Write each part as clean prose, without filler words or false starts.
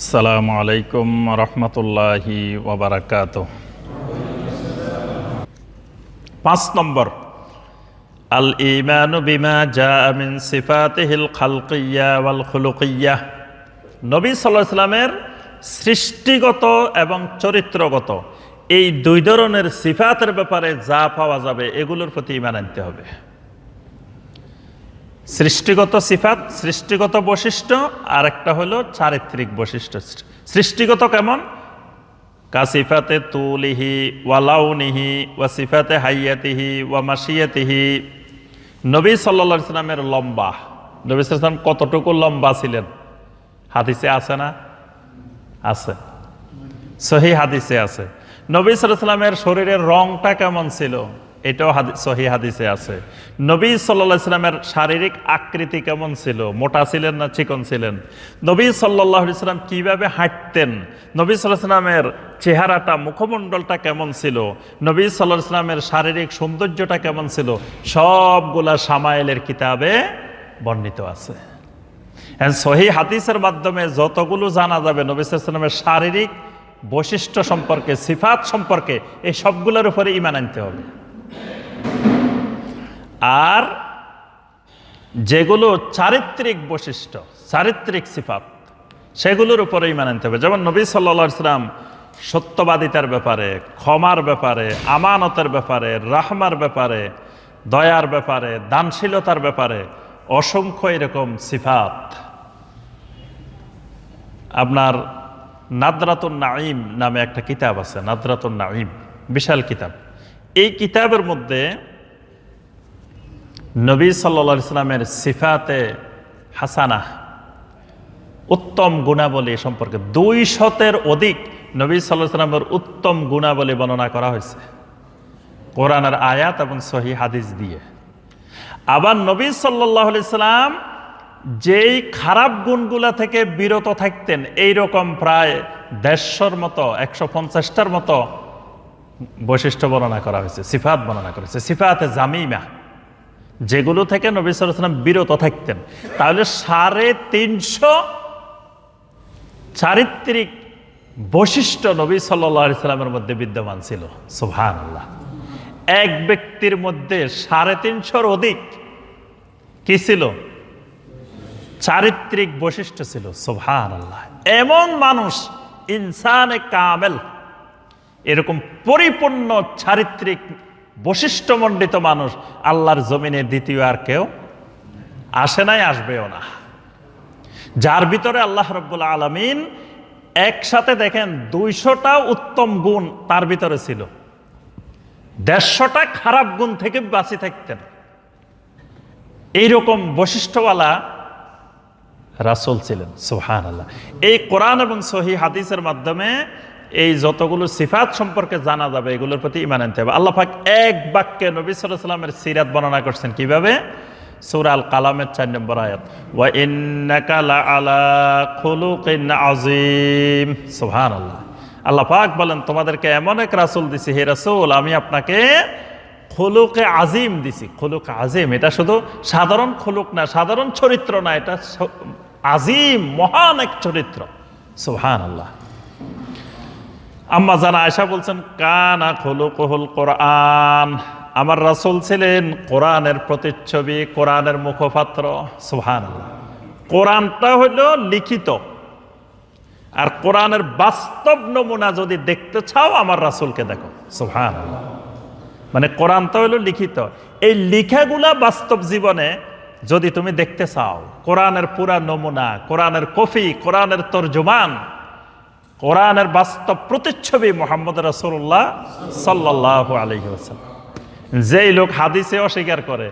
আসসালামু আলাইকুম রহমতুল্লাহি ওয়াবারাকাতুহু। 5 নম্বর, আল ঈমানু বিমা জাআ মিন সিফাতিহিল খালকিয়্যা ওয়াল খুলুকিয়্যা। নবী সাল্লাল্লাহু আলাইহি সাল্লামের সৃষ্টিগত এবং চরিত্রগত এই দুই ধরনের সিফাতের ব্যাপারে যা পাওয়া যাবে এগুলোর প্রতি ঈমান আনতে হবে। সৃষ্টিগত সিফাত, সৃষ্টিগত বৈশিষ্ট্য, আর একটা হলো চারিত্রিক বৈশিষ্ট্য। সৃষ্টিগত কেমন? কাসিফাতে তুলিহি ওয়া লাউনিহি ওয়া সিফাতে হাইয়াতিহি ওয়া মাশিয়াতিহি। নবী সাল্লাল্লাহু আলাইহি সাল্লামের লম্বা, নবী সাল্লাল্লাহু আলাইহি সাল্লাম কতটুকু লম্বা ছিলেন হাদিসে আছে না? আছে, সহিহ হাদিসে আছে। নবী সাল্লাল্লাহু আলাইহি সাল্লামের শরীরের রংটা কেমন ছিল এটাও সহিহ হাদিসে আছে। নবী সাল্লাল্লাহু আলাইহি সাল্লামের শারীরিক আকৃতি কেমন ছিল, মোটা ছিলেন না চিকন ছিলেন? নবী সাল্লাল্লাহু আলাইহি সাল্লাম কিভাবে হাঁটতেন? নবী সাল্লাল্লাহু আলাইহি সাল্লামের চেহারাটা, মুখমণ্ডলটা কেমন ছিল? নবী সাল্লাল্লাহু আলাইহি সাল্লামের শারীরিক সৌন্দর্যটা কেমন ছিল? সবগুলা শামায়েলের কিতাবে বর্ণিত আছে। সহিহ হাদিসের মাধ্যমে যতগুলো জানা যাবে নবী সাল্লাল্লাহু আলাইহি সাল্লামের শারীরিক বৈশিষ্ট্য সম্পর্কে, সিফাত সম্পর্কে, এই সবগুলোর উপরে ঈমান আনতে হবে। আর যেগুলো চারিত্রিক বৈশিষ্ট্য, চারিত্রিক সিফাত, সেগুলোর উপরে ঈমান আনতে হবে। যেমন নবী সাল্লাল্লাহু আলাইহি সাল্লাম সত্যবাদিতার ব্যাপারে, ক্ষমার ব্যাপারে, আমানতের ব্যাপারে, রাহমার ব্যাপারে, দয়ার ব্যাপারে, দানশীলতার ব্যাপারে অসংখ্য এরকম সিফাত। আপনার নাদরাতুন নাঈম নামে একটা কিতাব আছে, নাদরাতুন নাঈম, বিশাল কিতাব। এই কিতাবের মধ্যে নবী সাল্লাল্লাহু আলাইহি সাল্লামের সিফাতে হাসানা, উত্তম গুণাবলী সম্পর্কে 200-এর অধিক নবী সাল্লাল্লাহু আলাইহি সাল্লামের উত্তম গুণাবলী বর্ণনা করা হয়েছে কোরআনের আয়াত এবং সহিহ হাদিস দিয়ে। আবার নবী সাল্লাল্লাহু আলাইহি সাল্লাম যেই খারাপ গুণগুলা থেকে বিরত থাকতেন, এইরকম প্রায় 150-র মতো, 150টার মতো বৈশিষ্ট্য বর্ণনা করা হয়েছে, সিফাত বর্ণনা করেছে, সিফাতে জামিমা, যেগুলো থেকে নবী সাল্লাল্লাহু আলাইহি সাল্লাম বিরত থাকতেন। তাহলে 350 চারিত্রিক বৈশিষ্ট্য নবী সাল্লাল্লাহু আলাইহি সাল্লামের মধ্যে বিদ্যমান ছিল। সুবহানাল্লাহ। এক ব্যক্তির মধ্যে 350-র অধিক কি ছিল? চারিত্রিক বৈশিষ্ট্য ছিল। সুবহানাল্লাহ। এমন মানুষ, ইনসানে কামেল, এরকম পরিপূর্ণ চারিত্রিক বৈশিষ্ট্যমণ্ডিত মানুষ আল্লাহর জমিনে দ্বিতীয় আর কেউ আসে নাই, আসবেও না। যার ভিতরে আল্লাহ রাব্বুল আলামিন একসাথে দেখেন 200টা উত্তম গুণ তার ভিতরে ছিল, 150টা খারাপ গুণ থেকে বাঁচি থাকতেন। এইরকম বৈশিষ্ট্যওয়ালা রাসূল ছিলেন। সুবহানাল্লাহ। এই কোরআন এবং সহিহ হাদিসের মাধ্যমে এই যতগুলো সিফাত সম্পর্কে জানা যাবে এগুলোর প্রতি ঈমান আনতে হবে। আল্লাহ পাক এক বাক্যে নবী সাল্লাল্লাহু আলাইহি সাল্লামের সিরাত বর্ণনা করছেন। কিভাবে? সূরা আল কালামের 4 নম্বর আয়াত, ওয়া ইন্নাকা লাআলা খুলুকিন আযীম। সুবহানাল্লাহ। আল্লাহ পাক বলেন, তোমাদেরকে এমন এক রাসূল দিছি, হে রাসূল, আমি আপনাকে খুলুকে আযীম দিছি। খুলুক আযীম, এটা শুধু সাধারণ খুলুক না, সাধারণ চরিত্র না, এটা আযীম, মহান এক চরিত্র। সুবহানাল্লাহ। আম্মা জানা আয়েশা বলছেন, কানা খুলুকুহুল কোরআন, আমার রাসূল ছিলেন কোরআনের প্রতিচ্ছবি, কোরআনের মুখপাত্র। সুবহানাল্লাহ। কোরআনটা হলো লিখিত, আর কোরআনের বাস্তব নমুনা যদি দেখতে চাও আমার রাসূলকে দেখো। সুবহানাল্লাহ। মানে কোরআনটা হলো লিখিত, এই লেখাগুলা বাস্তব জীবনে যদি তুমি দেখতে চাও, কোরআনের পুরা নমুনা, কোরআনের কপি, কোরআনের তরজমান, কোরআনের বাস্তব প্রতিচ্ছবি মুহাম্মদ রাসূলুল্লাহ সাল্লাল্লাহু আলাইহি ওয়াসাল্লাম। যেই লোক হাদিসে অস্বীকার করে,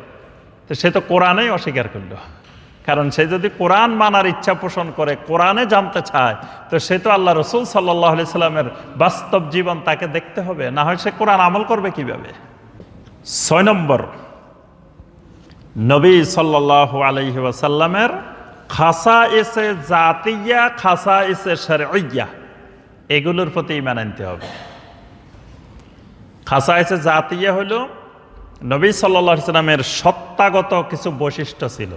তো সে তো কোরআনেই অস্বীকার করলো। কারণ সে যদি কোরআন মানার ইচ্ছা পোষণ করে, কোরআনে জানতে চায়, তো সে তো আল্লাহ রাসূল সাল্লাল্লাহু আলাইহি সাল্লামের বাস্তব জীবন তাকে দেখতে হবে, না হয় সে কোরআন আমল করবে কিভাবে? 6 নম্বর, নবী সাল্লাল্লাহু আলাইহি ওয়াসাল্লামের খাসায়েসে জাতিয়া, খাসায়েসে শারঈয়া, এগুলোর প্রতি ঈমান আনতে হবে। খাসায়েসে জাতিয়া হলো নবী সাল্লাল্লাহু আলাইহি সাল্লামের সত্তাগত কিছু বৈশিষ্ট্য ছিল,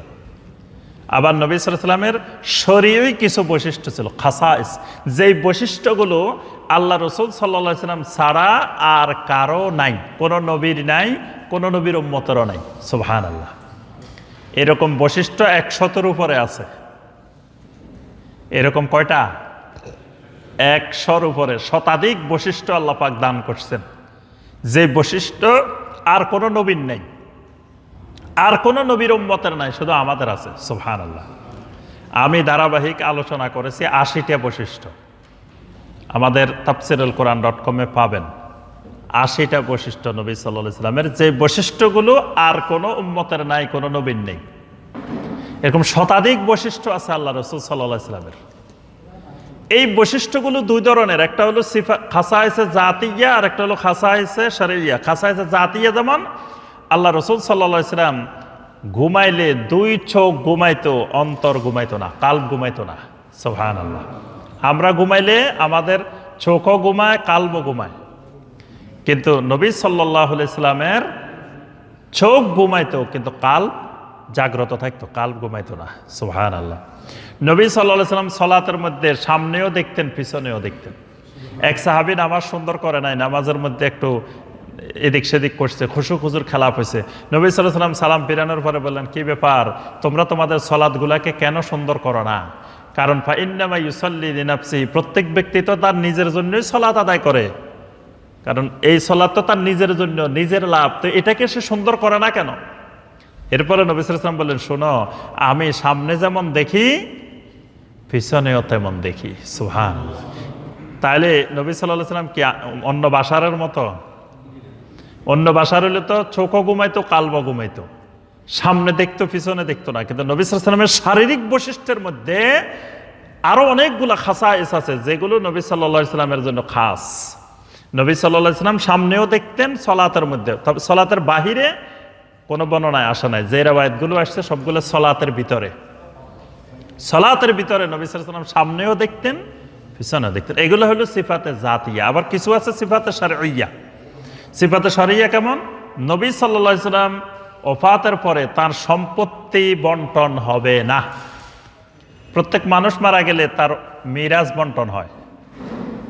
আবার নবী সাল্লাল্লাহু আলাইহি ওয়াসাল্লামের শরীয়ই কিছু বৈশিষ্ট্য ছিল, খাসাইস, যেই বৈশিষ্ট্যগুলো আল্লাহ রাসূল সাল্লাল্লাহু আলাইহি ওয়াসাল্লাম ছাড়া আর কারো নাই, কোনো নবীর নাই, কোনো নবীর উম্মতেরও নাই। সুবহানাল্লাহ। এরকম বৈশিষ্ট্য 100-এর উপরে আছে। এরকম কয়টা? 100-এর উপরে, শতাধিক বৈশিষ্ট্য আল্লাহ পাক দান করছেন, যে বৈশিষ্ট্য আর কোনো নবীর নেই, আর কোনো নবীর উম্মতের নাই, শুধু আমাদের আছে। সুবহানাল্লাহ। আমি ধারাবাহিক আলোচনা করেছি 80টা বৈশিষ্ট্য, আমাদের tafsirulquran.com পাবেন। 80টা বৈশিষ্ট্য নবী সাল্লাল্লাহু আলাইহি ওয়াসাল্লামের, যে বৈশিষ্ট্যগুলো আর কোনো উম্মতের নাই, কোনো নবীর নেই। এরকম শতাধিক বৈশিষ্ট্য আছে আল্লাহ রাসূল সাল্লাল্লাহু আলাইহি ওয়াসাল্লামের। এই বৈশিষ্ট্যগুলো দুই ধরনের, একটা হলো খাসায়েসে জাতিয়া, আর একটা হলো খাসায়েসে শারঈয়া। খাসায়েসে জাতিয়া যেমন আল্লাহ রাসূল সাল্লাল্লাহু আলাইহি ওয়াসাল্লাম ঘুমাইলে 2 চোখ ঘুমাইতো, অন্তর ঘুমাইতো না, কাল্ব ঘুমাইতো না। সুবহানাল্লাহ। আমরা ঘুমাইলে আমাদের চোখও ঘুমায়, কাল্বও ঘুমায়, কিন্তু নবী সাল্লাল্লাহু আলাইহি ওয়াসাল্লামের চোখ ঘুমাইতো কিন্তু কাল্ব জাগ্রত থাকতো, কাল্ব ঘুমাইতো না। সুবহানাল্লাহ। নবী সাল্লাল্লাহু আলাইহি ওয়াসাল্লাম সালাতের মধ্যে সামনেও দেখতেন, পিছনেও দেখতেন। এক সাহাবী নামাজ সুন্দর করে নাই, নামাজের মধ্যে একটু এদিক সেদিক করছে, খুশু খুজুর খেলাপ হয়েছে। নবী সাল্লাল্লাহু আলাইহি ওয়াসাল্লাম সালাম ফিরানোর পরে বললেন, কি ব্যাপার, তোমরা তোমাদের সালাতগুলাকে কেন সুন্দর করো না? কারণ ফাইন্নামা ইউসাল্লি লিনাফসিহি, প্রত্যেক ব্যক্তি তো তার নিজের জন্যই সালাত আদায় করে, কারণ এই সালাত তো তার নিজের জন্য, নিজের লাভ, তো এটাকে সে সুন্দর করে না কেন? এরপরে নবী সাল্লাল্লাহু আলাইহি ওয়াসাল্লাম বললেন, শোনো, আমি সামনে যেমন দেখি পিছনেও তেমন দেখি। সুবহানাল্লাহ। তাইলে নবী সাল্লাল্লাহু আলাইহি ওয়াসাল্লাম কি অন্য বাশারের মতো? অন্য বাশার হলে তো চোখও ঘুমাইতো, কালবও ঘুমাইতো, সামনে দেখতো, পিছনে দেখতো না। কিন্তু নবী সাল্লাল্লাহু আলাইহি ওয়াসাল্লামের শারীরিক বৈশিষ্ট্যের মধ্যে আরো অনেকগুলো খাসায়েস আছে, যেগুলো নবী সাল্লাল্লাহু আলাইহি ওয়াসাল্লামের জন্য খাস। নবী সাল্লাল্লাহু আলাইহি ওয়াসাল্লাম সামনেও দেখতেন সালাতের মধ্যে, তবে সালাতের বাহিরে কোনো বর্ণনায় আসে নাই। যে riwayatগুলো আসছে সবগুলো সালাতের ভিতরে। সালাতের ভিতরে নবী সাল্লাল্লাহু আলাইহি ওয়াসাল্লাম সামনেও দেখতেন, পিছনেও দেখতেন। এগুলো হলো সিফাতে জাতিয়া। আবার কিছু আছে সিফাতে শারঈয়া। সিফাতে শারঈয়া কেমন? নবী সাল্লাল্লাহু আলাইহি ওয়াসাল্লাম ওফাতের পরে তার সম্পত্তি বন্টন হবে না। প্রত্যেক মানুষ মারা গেলে তার মিরাজ বন্টন হয়,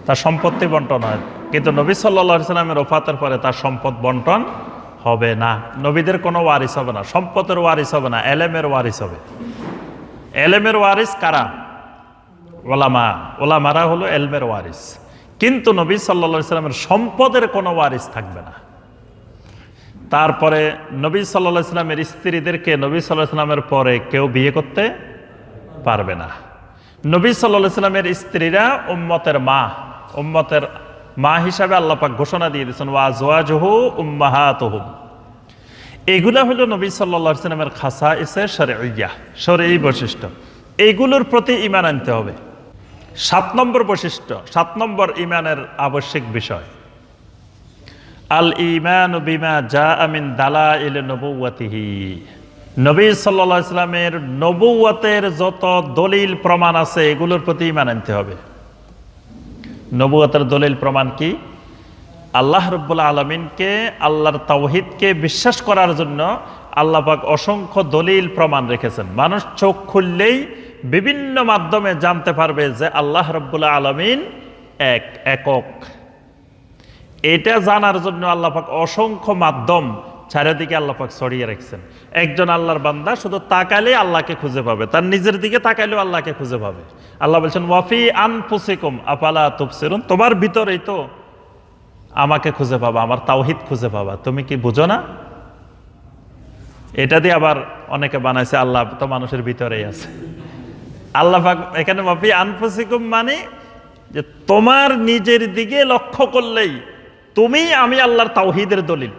তার সম্পত্তি বন্টন হয়, কিন্তু নবী সাল্লাল্লাহু আলাইহি ওয়াসাল্লামের ওফাতের পরে তার সম্পদ বন্টন হবে না। নবীদের কোনো ওয়ারিস হবে না, সম্পদের ওয়ারিস হবে না, এলেমের ওয়ারিস হবে। এলেমের ওয়ারিস কারা? ওলামা। ওলামারা হলো এলমের ওয়ারিস। কিন্তু নবী সাল্লাল্লাহু আলাইহি ওয়াসাল্লামের সম্পদের কোনো ওয়ারিস থাকবে না। তারপরে নবী সাল্লাল্লাহু আলাইহি ওয়াসাল্লামের স্ত্রীদেরকে নবী সাল্লাল্লাহু আলাইহি ওয়াসাল্লামের পরে কেউ বিয়ে করতে পারবে না। নবী সাল্লাল্লাহু আলাইহি ওয়াসাল্লামের স্ত্রীরা উম্মতের মা, উম্মতের মা হিসাবে আল্লাহ পাক ঘোষণা দিয়ে দিয়েছেন, ওয়া আজওয়াজুহু উম্মাহাতুহুম। এগুলা হলো নবী সাল্লাল্লাহু আলাইহি ওয়াসাল্লামের খাসায়েসে শারঈয়া, শরঈ বৈশিষ্ট্য। এইগুলোর প্রতি ঈমান আনতে হবে। 7 নম্বর বৈশিষ্ট্য, 7 নম্বর ঈমানের আবশ্যিক বিষয়, আল ঈমানু বিমা জাআ মিন দালাইল নবুওয়াতিহি। নবী সাল্লাল্লাহু আলাইহি ওয়াসাল্লামের নবুওয়াতের যত দলিল প্রমাণ আছে এগুলোর প্রতি ঈমান আনতে হবে। নবুওয়াতের দলিল প্রমাণ কি? আল্লাহ রাব্বুল আলামিনকে, আল্লাহর তাওহীদকে বিশ্বাস করার জন্য আল্লাহ পাক অসংখ্য দলিল প্রমাণ রেখেছেন। মানুষ চোখ খুললেই বিভিন্ন মাধ্যমে জানতে পারবে যে আল্লাহ রাব্বুল আলামিন একক। এটা জানার জন্য আল্লাহ পাক অসংখ্য মাধ্যম চারিদিকে আল্লাহ পাক ছড়িয়ে রেখেছেন। একজন আল্লাহর বান্দা শুধু তাকালে আল্লাহকে খুঁজে পাবে, তার নিজের দিকে তাকাইলেও আল্লাহকে খুঁজে পাবে। আল্লাহ বলছেন, ওয়াফি আনফুসিকুম আফালা তুবসিরুন, তোমার ভিতরেই তো আমাকে খুঁজে পাবা, আমার তাওহীদ খুঁজে পাবা, তুমি কি বুঝো না? এটা দিয়ে আবার অনেকে বানাইছে আল্লাহ তো মানুষের ভিতরেই আছে। আল্লাহ পাক এখানে ওয়াফি আনফুসিকুম মানে যে তোমার নিজের দিকে লক্ষ্য করলেই তুমি আমি আল্লাহর তাওহীদের দলিল।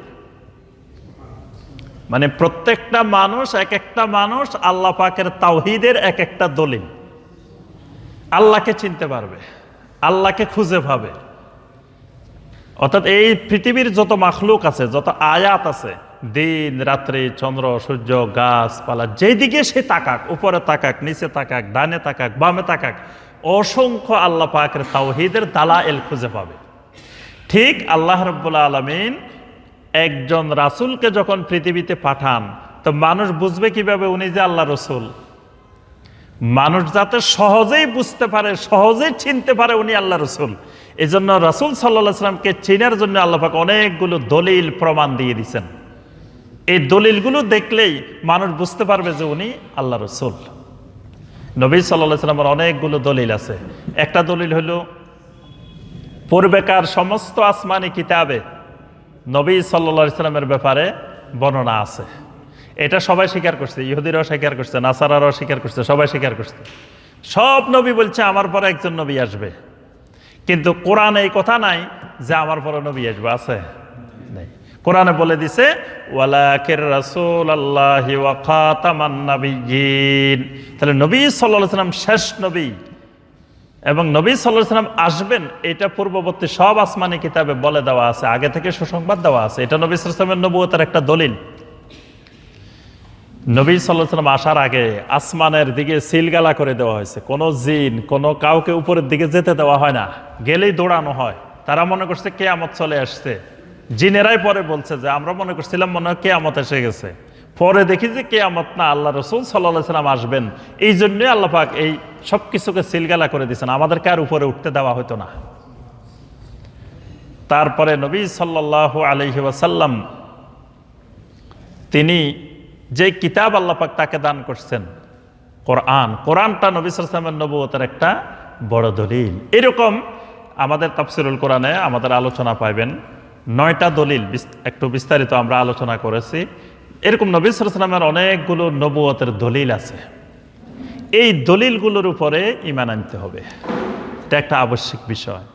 মানে প্রত্যেকটা মানুষ, এক একটা মানুষ আল্লাহ পাকের তাওহীদের এক একটা দলিল। আল্লাহকে চিনতে পারবে, আল্লাহকে খুঁজে পাবে। অর্থাৎ এই পৃথিবীর যত মাখলুক আছে, যত আয়াত আছে, দিন রাত্রি, চন্দ্র সূর্য, গাছপালা, যেদিকে সে তাকাক, উপরে তাকাক, নিচে তাকাক, ডানে তাকাক, বামে তাকাক, অসংখ্য আল্লাহ পাকের তাওহীদের দালাইল খুঁজে পাবে। ঠিক আল্লাহ রাব্বুল আলামিন একজন রাসূলকে যখন পৃথিবীতে পাঠান, তো মানুষ বুঝবে কিভাবে উনি যে আল্লাহ রাসূল? মানুষ যাতে সহজেই বুঝতে পারে, সহজেই চিনতে পারে উনি আল্লাহ রসুল। এই জন্য রাসূল সাল্লাল্লাহু আলাইহি ওয়াসাল্লামকে চেনার জন্য আল্লাহ পাক অনেকগুলো দলিল প্রমাণ দিয়ে দিয়েছেন। এই দলিলগুলো দেখলেই মানুষ বুঝতে পারবে যে উনি আল্লাহ রসুল। নবী সাল্লাল্লাহু আলাইহি ওয়াসাল্লামের অনেকগুলো দলিল আছে। একটা দলিল হলো পূর্বেকার সমস্ত আসমানি কিতাবে নবী সাল্লাল্লাহু আলাইহি ওয়াসাল্লামের ব্যাপারে বর্ণনা আছে। এটা সবাই স্বীকার করছে, ইহুদিরাও স্বীকার করছে, নাসারারাও স্বীকার করছে, সবাই স্বীকার করছে। সব নবী বলছে আমার পরে একজন নবী আসবে, কিন্তু কোরআনে এই কথা নাই যে আমার পরে নবী আসবে, আছে? নেই। কোরআনে বলে দিছে ওয়ালাকির রাসূলুল্লাহি ওয়া খাতামান নাবিয়্যিন। তাহলে নবী সাল্লাল্লাহু আলাইহি ওয়াসাল্লাম শেষ নবী এবং নবী সাল্লাল্লাহু আলাইহি ওয়াসাল্লাম আসবেন, এটা পূর্ববর্তী সব আসমানি কিতাবে বলে দেওয়া আছে, আগে থেকে সুসংবাদ দেওয়া আছে। এটা নবী সাল্লাল্লাহু আলাইহি ওয়াসাল্লামের নবুয়তের একটা দলিল। নবী সাল্লাল্লাহু আলাইহি ওয়াসাল্লাম আসার আগে আসমানের দিকে সিলগালা করে দেওয়া হয়েছে। কোনো জিন, কোনো কাউকে উপরের দিকে যেতে দেওয়া হয় না, গেলেই দৌড়ানো হয়। তারা মনে করছে কিয়ামত চলে আসছে। জিনেরাই পরে বলছে যে আমরা মনে করছিলাম মনে হয় কিয়ামত এসে গেছে, পরে দেখি যে কিয়ামত না, আল্লাহ রাসূল সাল্লাল্লাহু আলাইহি ওয়াসাল্লাম আসবেন। এই জন্যই আল্লাহ পাক এই সব কিছুকে সিলগালা করে দিয়েছেন, আমাদেরকে আর উপরে উঠতে দেওয়া হতো না। তারপরে নবী সাল্লাল্লাহু আলাইহি ওয়াসাল্লাম তিনি যে কিতাব আল্লাহ পাক তাকে দান করছেন কোরআন, কোরআনটা নবী সাল্লাল্লাহু আলাইহি ওয়াসাল্লামের নবুয়তের একটা বড় দলিল। এরকম আমাদের তাফসীরুল কোরআনে আমাদের আলোচনা পাইবেন 9টা দলিল, একটু বিস্তারিত আমরা আলোচনা করেছি। এরকম নবী সাল্লাল্লাহু আলাইহি ওয়াসাল্লামের অনেকগুলো নবুয়তের দলিল আছে। এই দলিলগুলোর উপরে ঈমান আনতে হবে, এটা একটা আবশ্যিক বিষয়।